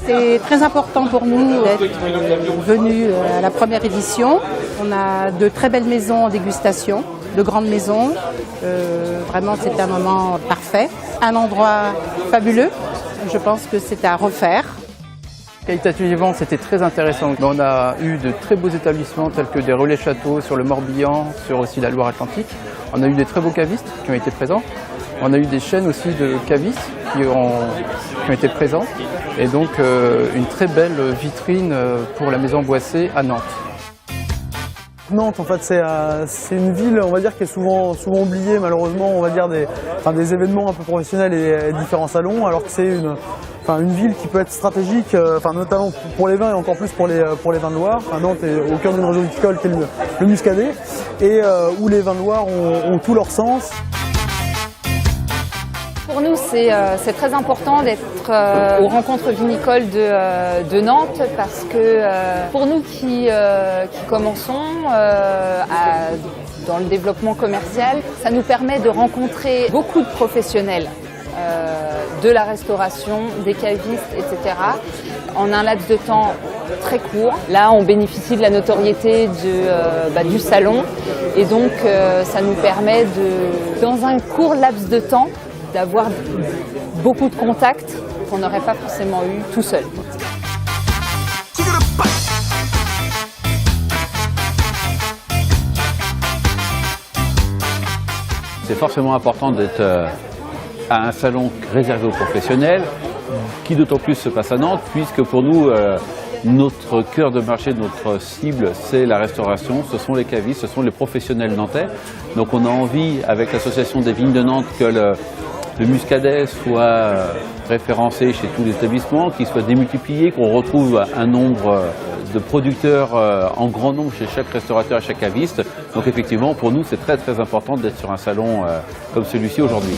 C'était très important pour nous d'être venus à la première édition. On a de très belles maisons en dégustation, de grandes maisons. Vraiment, c'était un moment parfait. Un endroit fabuleux. Je pense que c'était à refaire. Qualitativement, c'était très intéressant. On a eu de très beaux établissements tels que des relais châteaux sur le Morbihan, sur aussi la Loire-Atlantique. On a eu des très beaux cavistes qui ont été présents. On a eu des chaînes aussi de cavistes qui ont été présents. Et donc une très belle vitrine pour la Maison Boissé à Nantes. Nantes, en fait, c'est une ville, on va dire, qui est souvent oubliée, malheureusement, on va dire, des événements un peu professionnels et différents salons, alors que c'est une ville qui peut être stratégique, notamment pour les vins et encore plus pour les vins de Loire. Nantes est au cœur d'une région viticole qui est le Muscadet, et où les vins de Loire ont tout leur sens. Pour nous, c'est très important d'être aux rencontres vinicoles de Nantes parce que pour nous qui commençons dans le développement commercial, ça nous permet de rencontrer beaucoup de professionnels de la restauration, des cavistes, etc. en un laps de temps très court. Là, on bénéficie de la notoriété du salon et donc ça nous permet dans un court laps de temps, d'avoir beaucoup de contacts qu'on n'aurait pas forcément eu tout seul. C'est forcément important d'être à un salon réservé aux professionnels, qui d'autant plus se passe à Nantes, puisque pour nous, notre cœur de marché, notre cible, c'est la restauration, ce sont les cavistes, ce sont les professionnels nantais. Donc on a envie, avec l'association des vignes de Nantes, que le Muscadet soit référencé chez tous les établissements, qu'il soit démultiplié, qu'on retrouve un nombre de producteurs en grand nombre chez chaque restaurateur et chaque caviste. Donc effectivement, pour nous, c'est très très important d'être sur un salon comme celui-ci aujourd'hui.